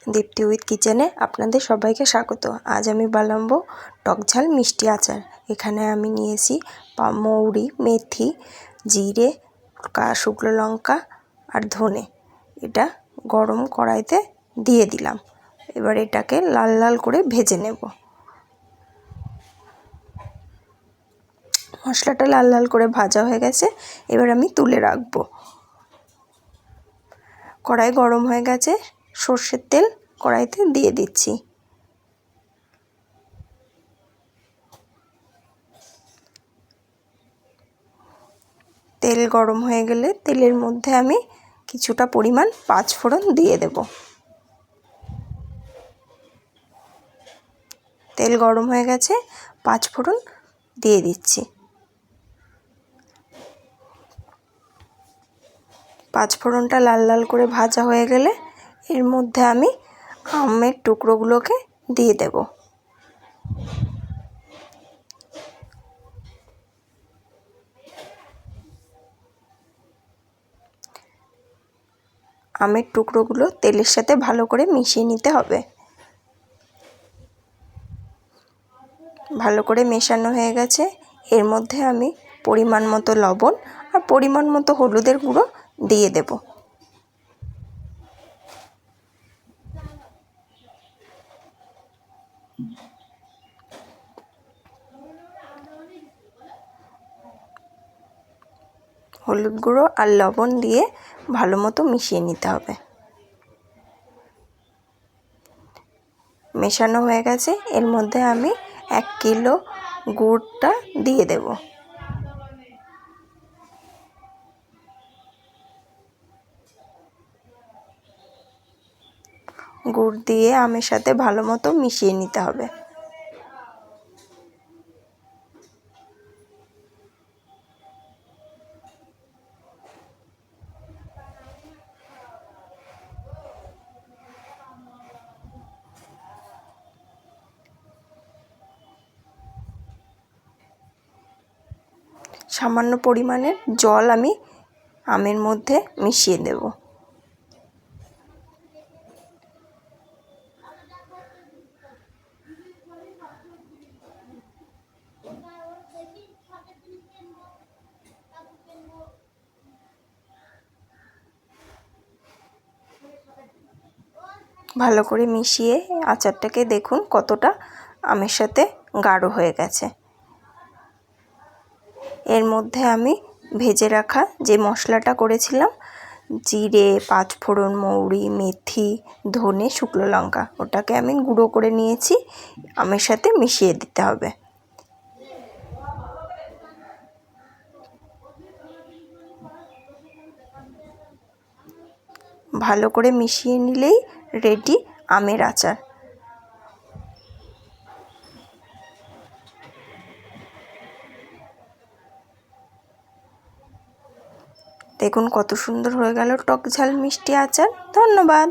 দীপ্তি with কিচেনে আপনাদের সবাইকে স্বাগত। আজ আমি বানাবো টক ঝাল মিষ্টি আচার। এখানে আমি নিয়েছি মৌরি, মেথি, জিরে, শুকনো লঙ্কা আর ধনে। এটা গরম কড়াইতে দিয়ে দিলাম। এবার এটাকে লাল লাল করে ভেজে নেব। মশলাটা লাল লাল করে ভাজা হয়ে গেছে, এবার আমি তুলে রাখবো। কড়াই গরম হয়ে গেছে, সর্ষের তেল কড়াইতে দিয়ে দিচ্ছি। তেল গরম হয়ে গেলে তেলের মধ্যে আমি কিছুটা পরিমাণ পাঁচফোড়ন দিয়ে দেব। তেল গরম হয়ে গেছে, পাঁচফোড়ন দিয়ে দিচ্ছি। পাঁচফোড়নটা লাল লাল করে ভাজা হয়ে গেলে এর মধ্যে আমি আমের টুকরোগুলোকে দিয়ে দেব। আমের টুকরোগুলো তেলের সাথে ভালো করে মিশিয়ে নিতে হবে। ভালো করে মেশানো হয়ে গেছে, এর মধ্যে আমি পরিমাণ মতো লবণ আর পরিমাণ মতো হলুদের গুঁড়ো দিয়ে দেব। হলুদ গুঁড়ো আর লবণ দিয়ে ভালো মতো মিশিয়ে নিতে হবে। মেশানো হয়ে গেছে, এর মধ্যে আমি 1 কিলো গুড়টা দিয়ে দেব। গুড় দিয়ে আমের সাথে ভালো মতো মিশিয়ে নিতে হবে। সামান্য পরিমাণের জল আমি আমের মধ্যে মিশিয়ে দেব। ভালো করে মিশিয়ে আচারটাকে দেখুন কতটা আমের সাথে গাঢ় হয়ে গেছে। এর মধ্যে আমি ভেজে রাখা যে মশলাটা করেছিলাম, জিরে, পাঁচফোড়ন, মৌরি, মেথি, ধনে, শুকনো লঙ্কা, ওটাকে আমি গুঁড়ো করে নিয়েছি, আমের সাথে মিশিয়ে দিতে হবে। ভালো করে মিশিয়ে নিলেই রেডি আমের আচার। দেখুন কত সুন্দর হয়ে গেল টক ঝাল মিষ্টি আচার। ধন্যবাদ।